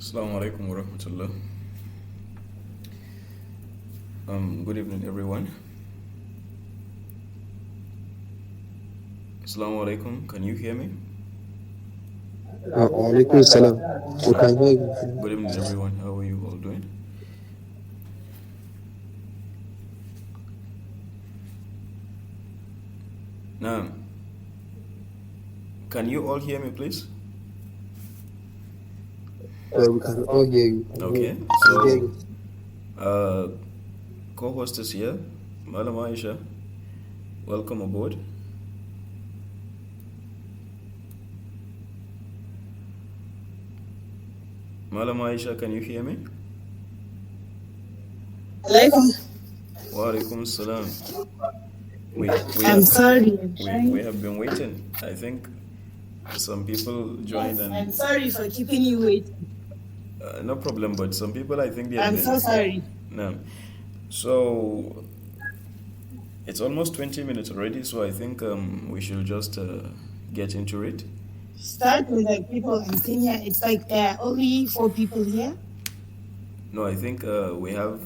Assalamu alaikum wa rahmatullah. Good evening, everyone. Assalamu alaikum. Can you hear me? Alaikum salam. We can hear you. Good evening, everyone. How are you all doing? Now, can you all hear me, please? We can all hear you. Okay. Can hear So, you. co-hostess here, Madam Aisha. Welcome aboard. Madam Aisha, can you hear me? Alaikum. Wa alaikum salam. We I'm have sorry. we have been waiting. I think some people joined I'm and sorry for keeping you waiting. no problem. But some people, I think they have I'm been. so sorry. No. So it's almost 20 minutes already. So I think we should just get into it. Start with like people in Kenya. It's like there are only 4 people here. No, I think we have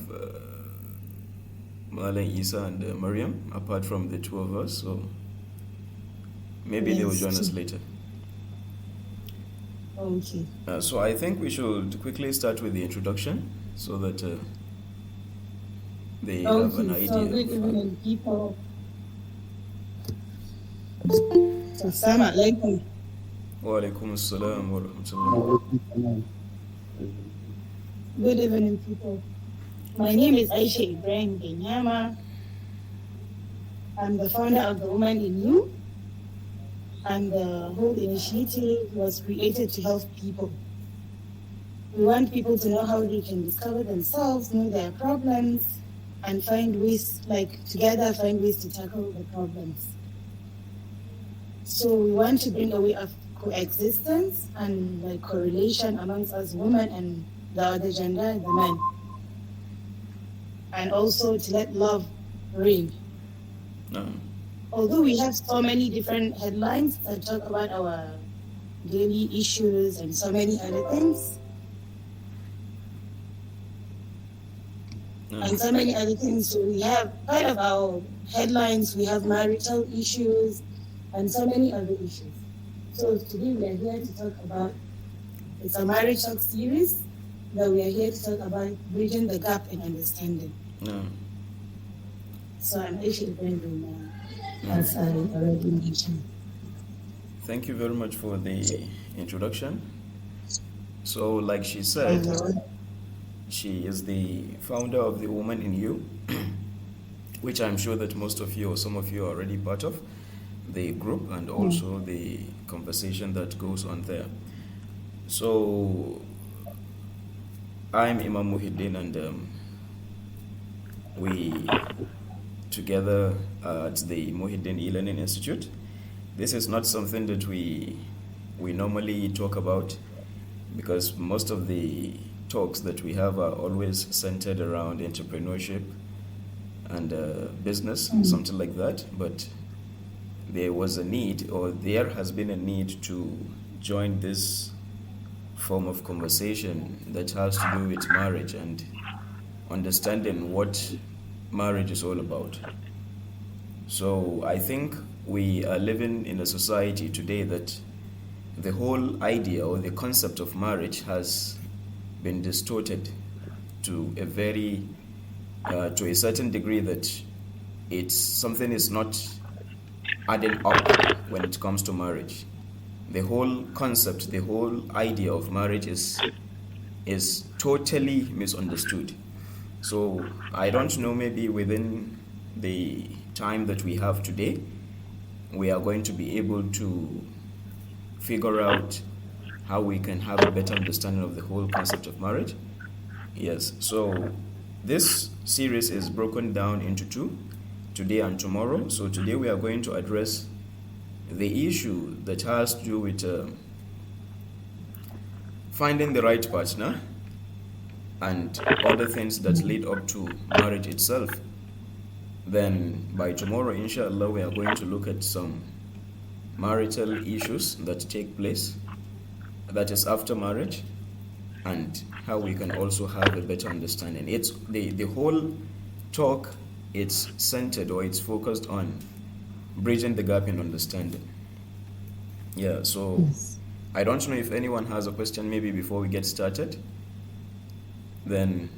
Mala, Isa, and Mariam, apart from the two of us. So maybe they will Yes. join us later. Okay. So I think we should quickly start with the introduction so that they have an Okay. idea. So good evening, people. Assalamu alaikum. Wa alaikum assalam wa rahmatullah. Good evening, people. My name is Aisha Ibrahim Ganyama. I'm the founder of the Woman in You, and the whole initiative was created to help people. We want people to know how they can discover themselves, know their problems, and find ways, like together, find ways to tackle the problems. So we want to bring a way of coexistence and like correlation amongst us women and the other gender, the men. And also to let love reign. Although we have so many different headlines that talk about our daily issues and so many other things, so we have part of our headlines, we have marital issues and so many other issues. So today we are here to talk about, it's a marriage talk series that we are here to talk about bridging the gap in understanding. So I'm actually going to as I already mentioned. Thank you very much for the introduction. So, like she said, she is the founder of the Woman in You, which I'm sure that most of you or some of you are already part of the group and also the conversation that goes on there. So, I'm Imam Muhyidiyn, and we together at the Muhyidiyn E-Learning Institute. This is not something that we normally talk about, because most of the talks that we have are always centered around entrepreneurship and business, something like that. But there was a need, or there has been a need, to join this form of conversation that has to do with marriage and understanding what marriage is all about. So I think we are living in a society today that the whole idea or the concept of marriage has been distorted to a very to a certain degree, that it's something is not adding up when it comes to marriage. The whole concept, the whole idea of marriage is totally misunderstood. So I don't know, maybe within the time that we have today, we are going to be able to figure out how we can have a better understanding of the whole concept of marriage. Yes, so this series is broken down into two, today and tomorrow. So today we are going to address the issue that has to do with finding the right partner and other things that lead up to marriage itself. Then by tomorrow, inshallah, we are going to look at some marital issues that take place, that is after marriage, and how we can also have a better understanding. It's the whole talk, it's centered or it's focused on bridging the gap in understanding. Yeah, so Yes. I don't know if anyone has a question maybe before we get started. Then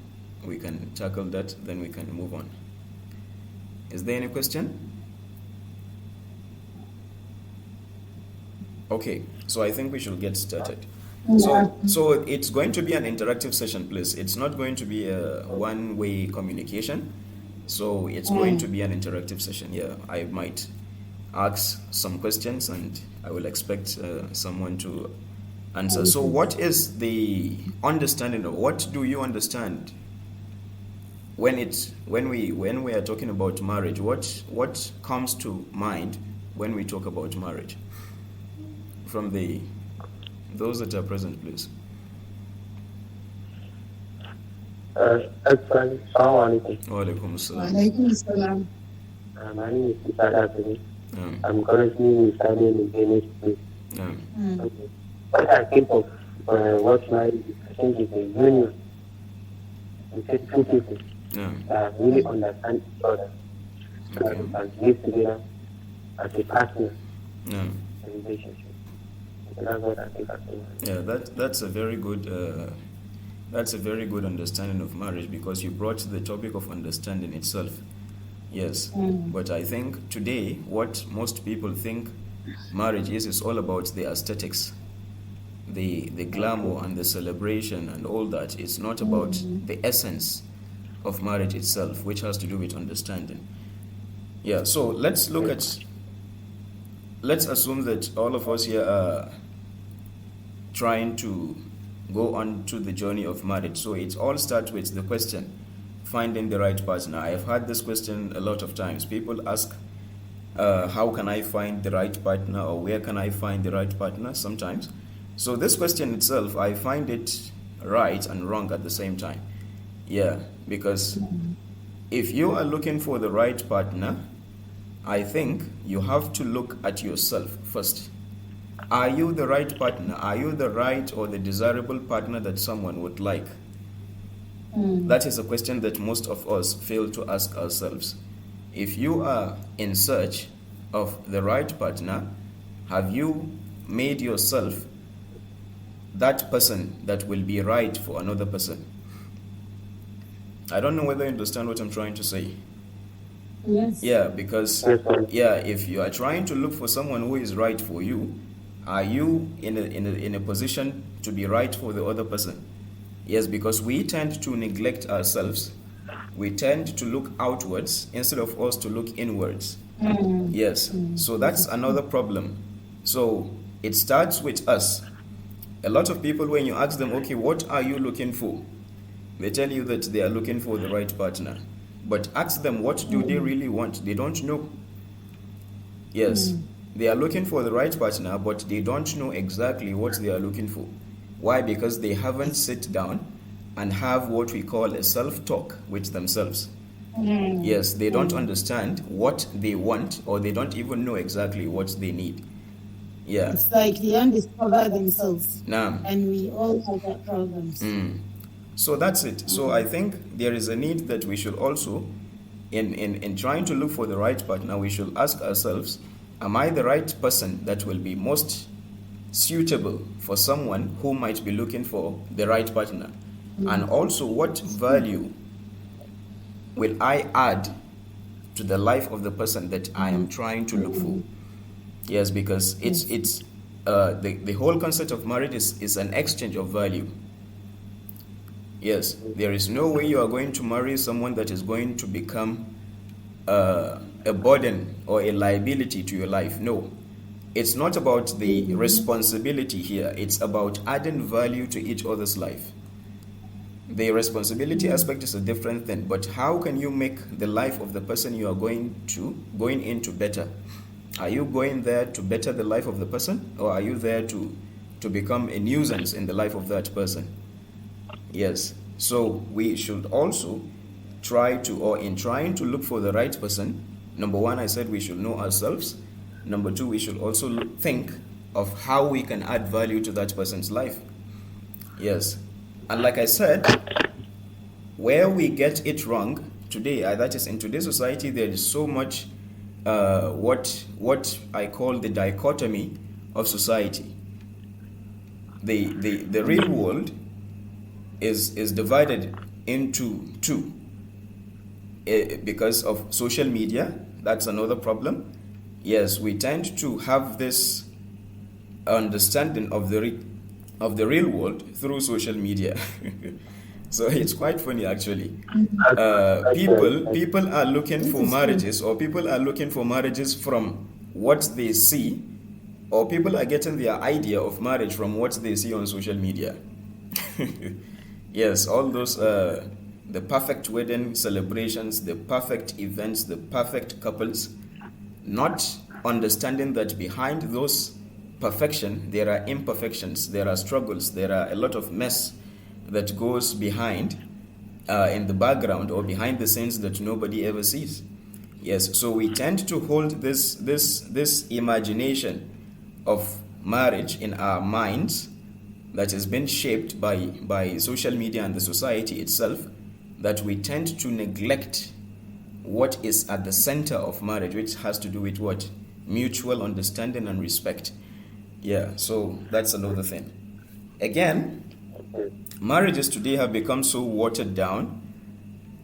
we can tackle that, then we can move on. Is there any question? Okay, so I think we should get started. So it's going to be an interactive session, please. It's not going to be a one-way communication. So it's going to be an interactive session. Yeah, I might ask some questions and I will expect someone to answer. So what is the understanding of, what do you understand when we are talking about marriage? What comes to mind when we talk about marriage? From those that are present, please. Actually, Assalamualaikum. Wa alaikum assalam. Walaikum salam. My name is Ibrahim. Um, I'm currently studying in Venice. um, What I think of what marriage is, I think it's a union between two people that really understand each other, so that we can live together as a partner in a relationship. So that's what I think of marriage. Yeah, that's a very good understanding of marriage, because you brought the topic of understanding itself. Yes, but I think today what most people think marriage is all about the aesthetics, the glamour and the celebration and all that. It's not about the essence of marriage itself, which has to do with understanding. Yeah, so let's assume that all of us here are trying to go on to the journey of marriage. So it all starts with the question, finding the right partner. I have had this question a lot of times. People ask, how can I find the right partner, or where can I find the right partner sometimes. So this question itself, I find it right and wrong at the same time. Yeah, because if you are looking for the right partner, I think you have to look at yourself first. Are you the right partner? Are you the right or the desirable partner that someone would like? That is a question that most of us fail to ask ourselves. If you are in search of the right partner, have you made yourself that person that will be right for another person? I don't know whether you understand what I'm trying to say. Yes. Yeah, because if you are trying to look for someone who is right for you, are you in a position to be right for the other person? Yes, because we tend to neglect ourselves. We tend to look outwards instead of us to look inwards. Yes, so that's another problem. So it starts with us. A lot of people, when you ask them, okay, what are you looking for? They tell you that they are looking for the right partner. But ask them, what do they really want? They don't know. Yes, they are looking for the right partner, but they don't know exactly what they are looking for. Why? Because they haven't sit down and have what we call a self-talk with themselves. Yes, they don't understand what they want, or they don't even know exactly what they need. Yeah. It's like they undiscover themselves. Nah. And we all have that problems. So that's it. So I think there is a need that we should also, in trying to look for the right partner, we should ask ourselves, am I the right person that will be most suitable for someone who might be looking for the right partner? And also, what value will I add to the life of the person that I am trying to look for? Yes, because it's the whole concept of marriage is an exchange of value. Yes, there is no way you are going to marry someone that is going to become a burden or a liability to your life. No, it's not about the responsibility here. It's about adding value to each other's life. The responsibility aspect is a different thing, but how can you make the life of the person you are going into better? Are you going there to better the life of the person, or are you there to become a nuisance in the life of that person? Yes, so we should also trying to look for the right person, number one, I said we should know ourselves. Number two, we should also think of how we can add value to that person's life. Yes, And like I said, where we get it wrong today, that is in today's society, there is so much what I call the dichotomy of society. The real world is divided into two because of social media. That's another problem. Yes, we tend to have this understanding of the real world through social media. So it's quite funny actually. People are looking for marriages, or people are looking for marriages from what they see, or people are getting their idea of marriage from what they see on social media. Yes, all those the perfect wedding celebrations, the perfect events, the perfect couples, not understanding that behind those perfection there are imperfections, there are struggles, there are a lot of mess that goes behind in the background or behind the scenes that nobody ever sees. Yes, so we tend to hold this imagination of marriage in our minds that has been shaped by social media and the society itself, that we tend to neglect what is at the center of marriage, which has to do with what? Mutual understanding and respect. Yeah, so that's another thing. Again, marriages today have become so watered down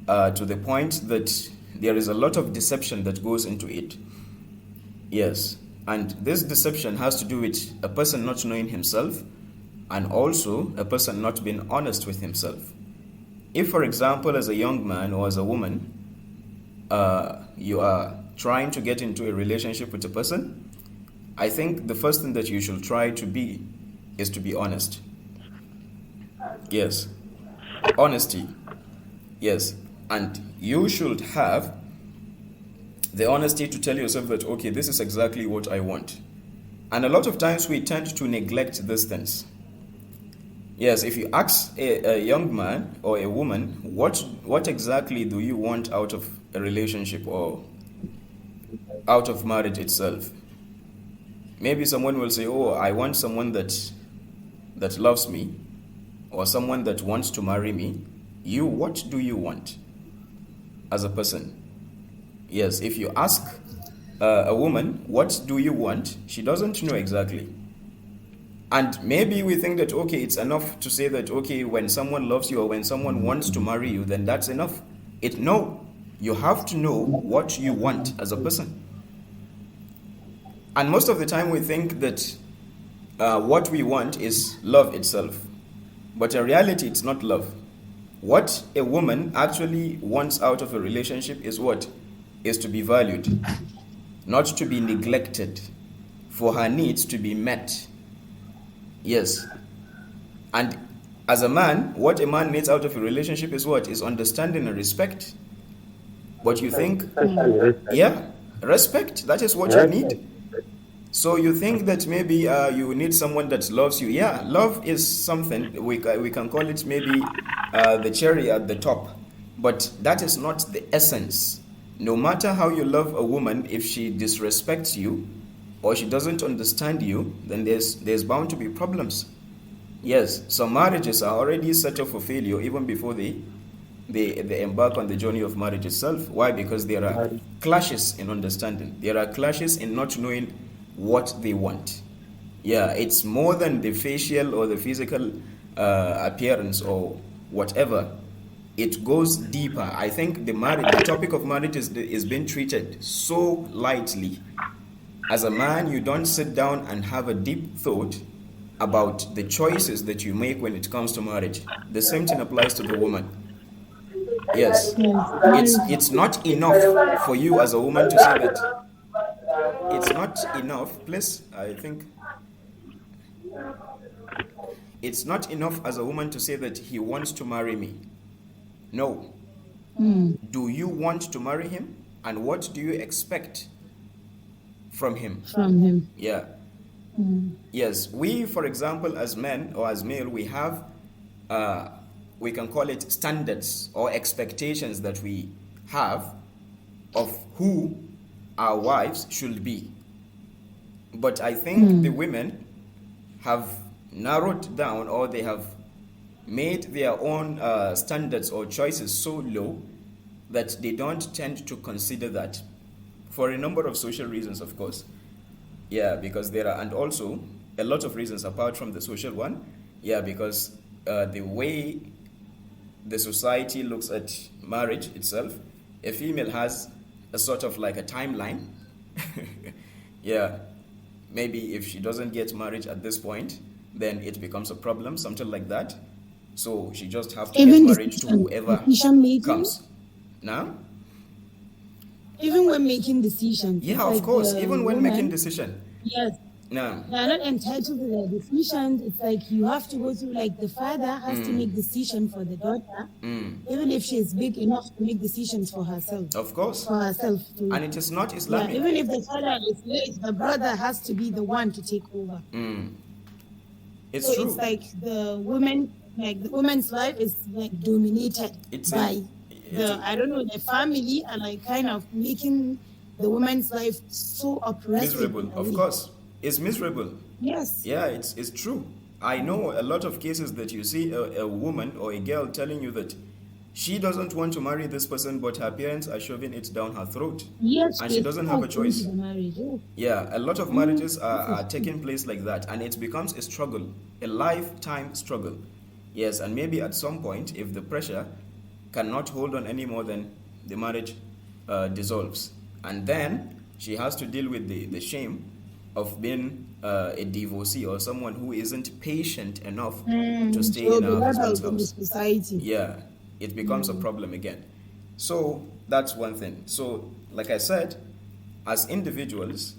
to the point that there is a lot of deception that goes into it. Yes, and this deception has to do with a person not knowing himself, and also a person not being honest with himself. If, for example, as a young man or as a woman, you are trying to get into a relationship with a person, I think the first thing that you should try to be is to be honest. Yes, honesty. Yes, and you should have the honesty to tell yourself that, okay, this is exactly what I want. And a lot of times we tend to neglect these things. Yes, if you ask a young man or a woman, what exactly do you want out of a relationship or out of marriage itself? Maybe someone will say, oh, I want someone that loves me, or someone that wants to marry me. You, what do you want as a person? Yes, if you ask a woman, what do you want? She doesn't know exactly. And maybe we think that, okay, it's enough to say that, okay, when someone loves you or when someone wants to marry you, then that's enough. No, you have to know what you want as a person. And most of the time we think that what we want is love itself. But in reality, it's not love. What a woman actually wants out of a relationship is what? Is to be valued, not to be neglected, for her needs to be met. Yes. And as a man, what a man needs out of a relationship is what? Is understanding and respect. But you think, yeah, respect, that is what you need. So you think that maybe you need someone that loves you. Yeah, love is something, we can call it maybe the cherry at the top. But that is not the essence. No matter how you love a woman, if she disrespects you or she doesn't understand you, then there's bound to be problems. Yes, some marriages are already set up for failure even before they embark on the journey of marriage itself. Why? Because there are clashes in understanding. There are clashes in not knowing what they want. Yeah, it's more than the facial or the physical appearance or whatever. It goes deeper. I think the topic of marriage is being treated so lightly. As a man, you don't sit down and have a deep thought about the choices that you make when it comes to marriage. The same thing applies to the woman. Yes, it's not enough for you as a woman to say that. It's not enough, please, I think. It's not enough as a woman to say that he wants to marry me. No. Do you want to marry him? And what do you expect from him? Yeah. Yes, we, for example, as men or as male, we have, we can call it standards or expectations that we have of who our wives should be. But I think the women have narrowed down, or they have made their own standards or choices so low that they don't tend to consider that for a number of social reasons, of course. Yeah, because there are, and also a lot of reasons apart from the social one. Yeah, because the way the society looks at marriage itself, a female has a sort of like a timeline. Yeah, maybe if she doesn't get married at this point, then it becomes a problem, something like that. So she just have to Even get married to whoever decision making, comes. Now? even when making decisions. Yeah, like of course. the Even when woman, making decision. yes, No. they are not entitled to their decisions. It's like you have to go through, like the father has to make decision for the daughter, even if she is big enough to make decisions for herself. Of course. For herself too. And it is not Yeah, Islamic. even if the father is late, the brother has to be the one to take over. It's So true. it's like the woman, like the woman's life is like dominated It's by the family, and like kind of making the woman's life so oppressive. miserable. in a Of way. course. It's miserable. Yes. Yeah, it's true. I know a lot of cases that you see a woman or a girl telling you that she doesn't want to marry this person, but her parents are shoving it down her throat. Yes. And she doesn't have a forced into choice. the marriage. Oh. Yeah, a lot of marriages are taking place like that, and it becomes a struggle, a lifetime struggle. Yes, and maybe at some point, if the pressure cannot hold on any more, then the marriage dissolves. And then she has to deal with the shame of being a divorcee or someone who isn't patient enough to stay So in the her husband's levels in the house. society. Yeah, it becomes a problem again. So that's one thing. So, like I said, as individuals,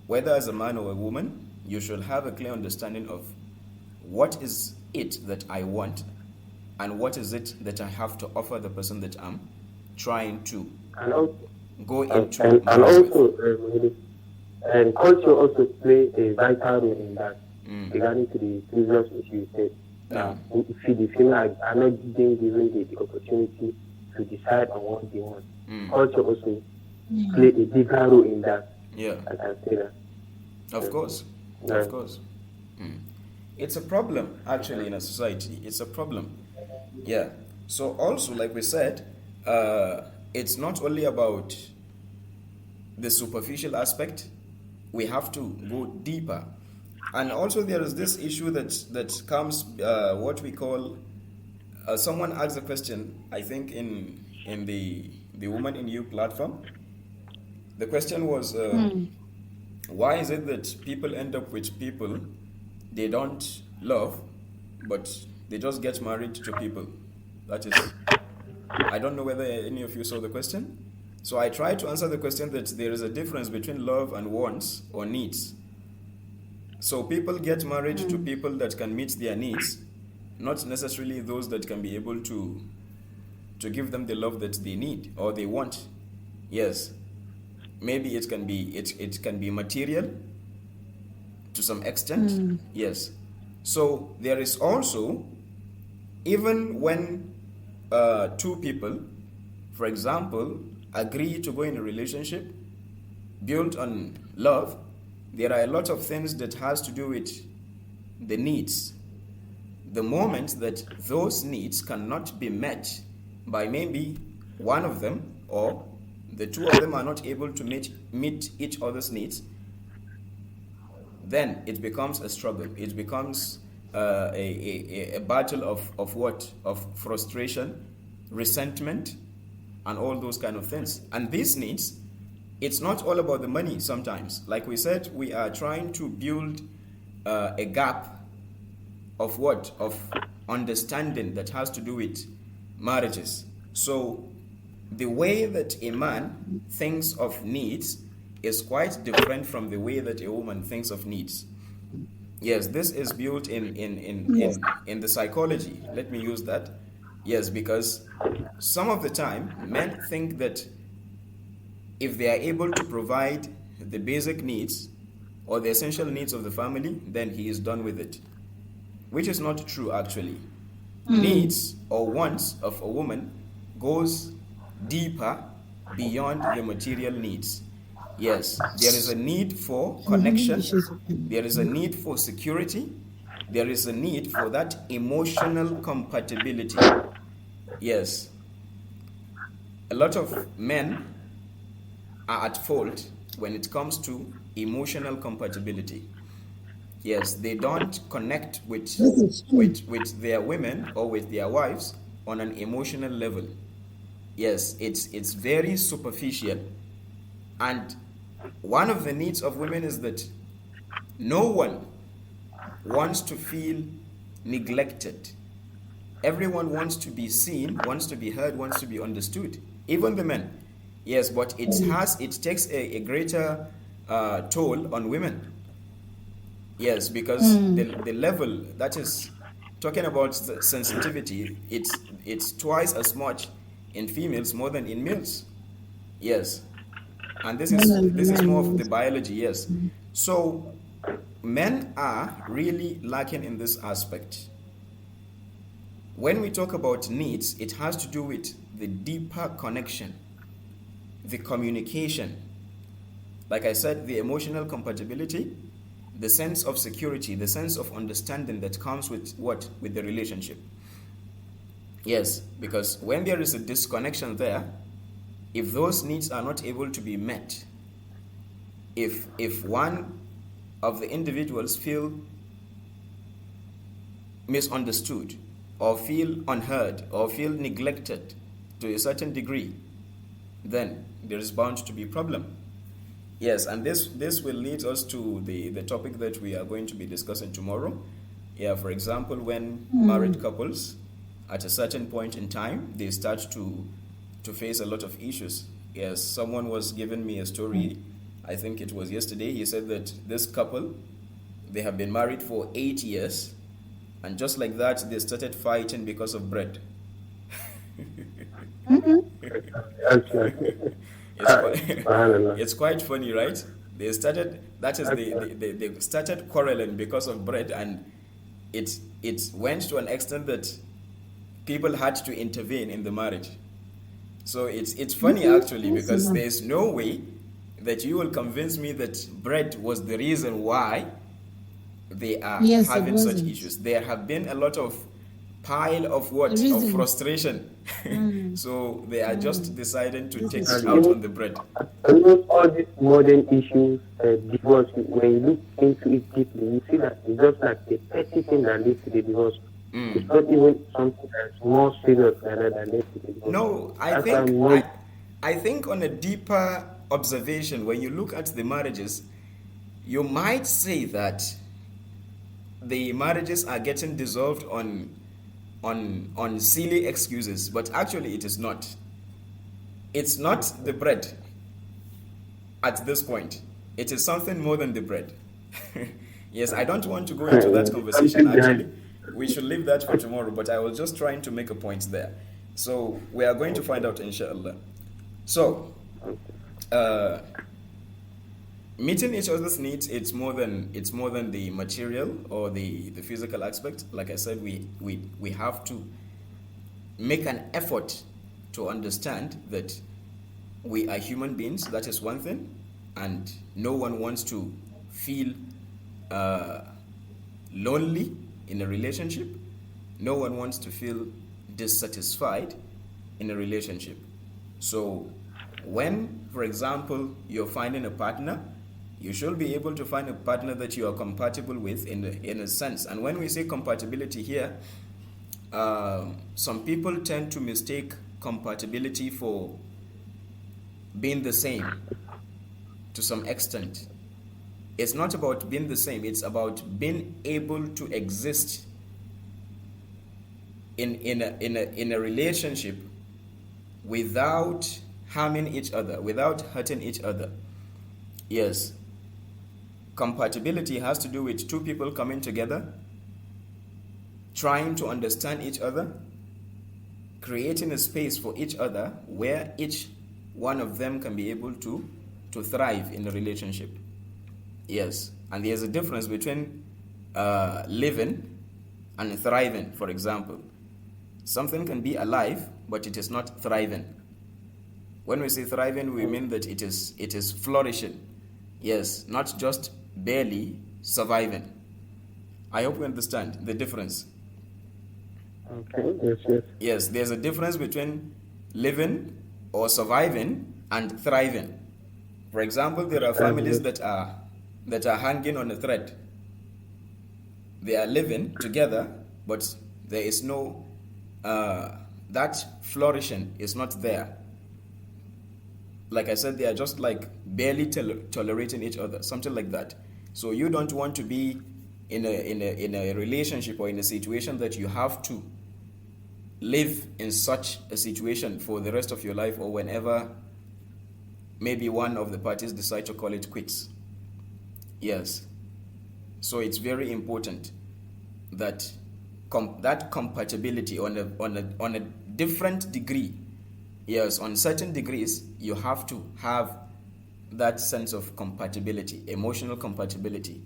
whether as a man or a woman, you should have a clear understanding of what is it that I want and what is it that I have to offer the person that I'm trying to And also, go into and marriage with. also, and culture also play a vital role in that. Regarding to the previous issue you said, Yeah. if the female are not being given the opportunity to decide on what they want, culture also play a bigger role in that. Yeah, I can say that. of course. Yeah. Of course. It's a problem, actually, in a society. It's a problem. Yeah. So also, like we said, it's not only about the superficial aspect. We have to go deeper. And also there is this issue that comes, what we call, someone asked a question, I think in the Woman in You platform. The question was, why is it that people end up with people they don't love, but they just get married to people? That is, I don't know whether any of you saw the question. So I tried to answer the question that there is a difference between love and wants or needs. So people get married to people that can meet their needs, not necessarily those that can be able to give them the love that they need or they want. Yes, maybe it can be material to some extent. Yes. So there is also, even when two people, for example, agree to go in a relationship built on love, there are a lot of things that has to do with the needs. The moment that those needs cannot be met by maybe one of them, or the two of them are not able to meet each other's needs, then it becomes a struggle. It becomes a battle of what? Of frustration, resentment, and all those kind of things. And these needs, it's not all about the money sometimes. Like we said, we are trying to build a gap of what? Of understanding that has to do with marriages. So the way that a man thinks of needs is quite different from the way that a woman thinks of needs. Yes, this is built in the psychology. Let me use that. Yes, because some of the time men think that if they are able to provide the basic needs or the essential needs of the family, then he is done with it, which is not true actually. Needs or wants of a woman goes deeper beyond the material needs. Yes, there is a need for connection, there is a need for security, there is a need for that emotional compatibility. Yes. A lot of men are at fault when it comes to emotional compatibility. Yes, they don't connect with their women or with their wives on an emotional level. Yes, it's very superficial. And one of the needs of women is that no one wants to feel neglected. Everyone wants to be seen, wants to be heard, wants to be understood. Even the men. Yes, but it takes a greater toll on women. Yes, because the level that is talking about sensitivity, it's twice as much in females more than in males. Yes, and this is more of the biology. Yes, so men are really lacking in this aspect. When we talk about needs, it has to do with the deeper connection, the communication. Like I said, the emotional compatibility, the sense of security, the sense of understanding that comes with what? With the relationship. Yes, because when there is a disconnection there, if those needs are not able to be met, if one of the individuals feel misunderstood or feel unheard or feel neglected to a certain degree, then there is bound to be a problem. Yes, and this will lead us to the topic that we are going to be discussing tomorrow. Yeah, for example, when married couples at a certain point in time, they start to face a lot of issues. Yes, someone was giving me a story, I think it was yesterday. He said that this couple, they have been married for 8 years, and just like that, they started fighting because of bread. It's quite funny, right? They started they started quarreling because of bread, and it went to an extent that people had to intervene in the marriage. So it's funny actually, because there's no way that you will convince me that bread was the reason why they are having such issues. There have been a lot of pile of of frustration. So they are just deciding to take it out on the bread. All these modern issues, divorce, when you look into it deeply, you see that it's just like a petty thing that leads to the divorce. It's not even something that's more serious than that leads to the divorce. No, I think on a deeper observation, when you look at the marriages, you might say that the marriages are getting dissolved on silly excuses, but actually it is not. It's not the bread at this point. It is something more than the bread. Yes, I don't want to go into that conversation actually. We should leave that for tomorrow, but I was just trying to make a point there. So we are going to find out, inshallah. So meeting each other's needs, it's more than the material or the physical aspect. Like I said, we have to make an effort to understand that we are human beings. That is one thing, and no one wants to feel lonely in a relationship. No one wants to feel dissatisfied in a relationship. So when, for example, you're finding a partner, you should be able to find a partner that you are compatible with in a sense. And when we say compatibility here, some people tend to mistake compatibility for being the same to some extent. It's not about being the same, it's about being able to exist in a relationship without harming each other, without hurting each other. Yes. Compatibility has to do with two people coming together, trying to understand each other, creating a space for each other where each one of them can be able to thrive in a relationship. Yes. And there's a difference between living and thriving, for example. Something can be alive, but it is not thriving. When we say thriving, we mean that it is flourishing. Yes, not just barely surviving. I hope you understand the difference. Okay, yes. Yes, there's a difference between living or surviving and thriving. For example, there are families that are hanging on a thread. They are living together, but there is no that flourishing is not there. Like I said, they are just like barely tolerating each other, something like that. So you don't want to be in a relationship or in a situation that you have to live in such a situation for the rest of your life, or whenever maybe one of the parties decide to call it quits. Yes. So it's very important that that compatibility on a different degree. Yes, on certain degrees you have to have that sense of compatibility, emotional compatibility.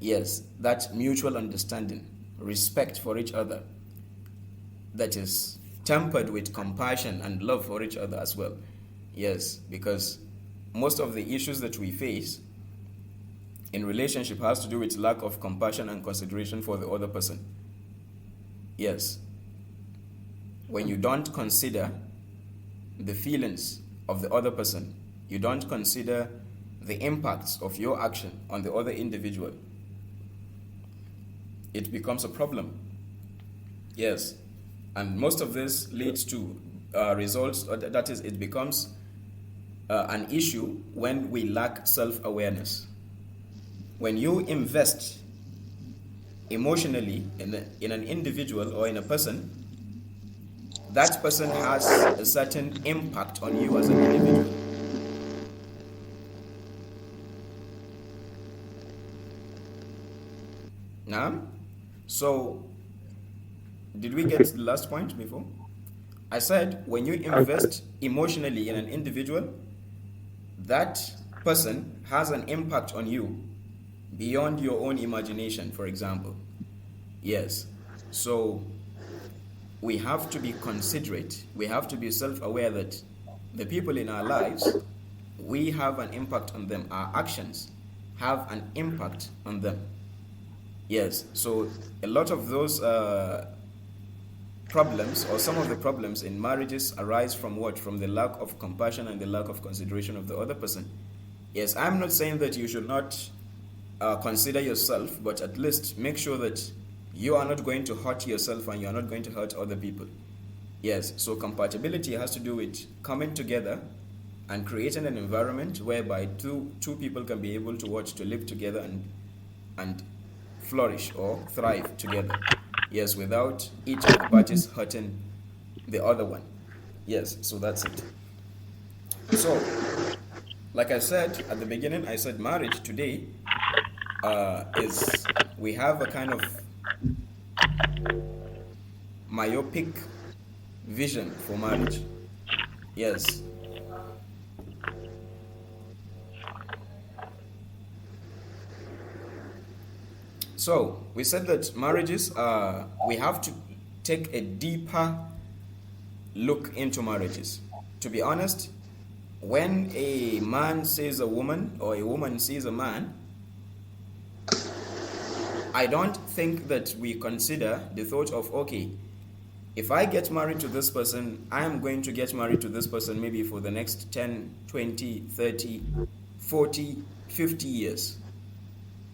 Yes, that mutual understanding, respect for each other, that is tempered with compassion and love for each other as well. Yes, because most of the issues that we face in relationship has to do with lack of compassion and consideration for the other person. Yes. When you don't consider the feelings of the other person, you don't consider the impacts of your action on the other individual, it becomes a problem. Yes. And most of this leads to results, that is, it becomes an issue when we lack self-awareness. When you invest emotionally in an individual or in a person, that person has a certain impact on you as an individual. Now, so did we get the last point before? I said when you invest emotionally in an individual, that person has an impact on you beyond your own imagination, for example. Yes. So we have to be considerate. We have to be self-aware that the people in our lives, we have an impact on them. Our actions have an impact on them. Yes. So a lot of those problems, or some of the problems in marriages, arise from what? From the lack of compassion and the lack of consideration of the other person. Yes, I'm not saying that you should not consider yourself, but at least make sure that you are not going to hurt yourself and you are not going to hurt other people. Yes, so compatibility has to do with coming together and creating an environment whereby two people can be able to live together and flourish or thrive together. Yes, without each of the parties hurting the other one. Yes, so that's it. So, like I said at the beginning, I said marriage today we have a kind of myopic vision for marriage. Yes. So we said that marriages, we have to take a deeper look into marriages. To be honest, when a man sees a woman or a woman sees a man, I don't think that we consider the thought of, okay, if I get married to this person, I am going to get married to this person maybe for the next 10, 20, 30, 40, 50 years.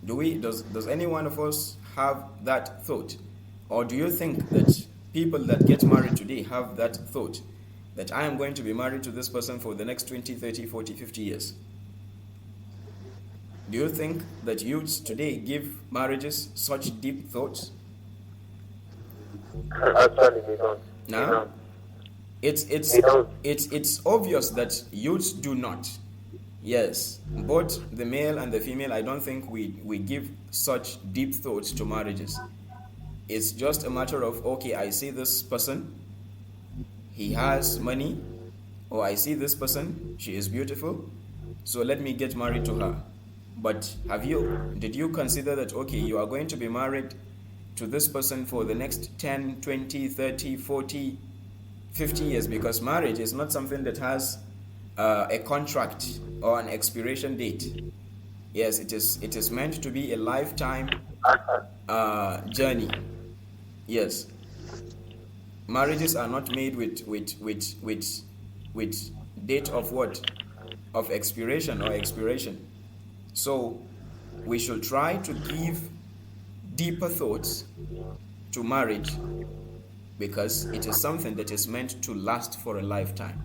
Does any one of us have that thought? Or do you think that people that get married today have that thought, that I am going to be married to this person for the next 20, 30, 40, 50 years? Do you think that youths today give marriages such deep thoughts? Actually, they don't. No? It's obvious that youths do not. Yes, both the male and the female, I don't think we give such deep thoughts to marriages. It's just a matter of, okay, I see this person, he has money, or I see this person, she is beautiful, so let me get married to her. But did you consider that, okay, you are going to be married to this person for the next 10, 20, 30, 40, 50 years? Because marriage is not something that has a contract or an expiration date. Yes, it is meant to be a lifetime journey. Yes, marriages are not made with date of what, of expiration or expiration. So we should try to give deeper thoughts to marriage, because it is something that is meant to last for a lifetime.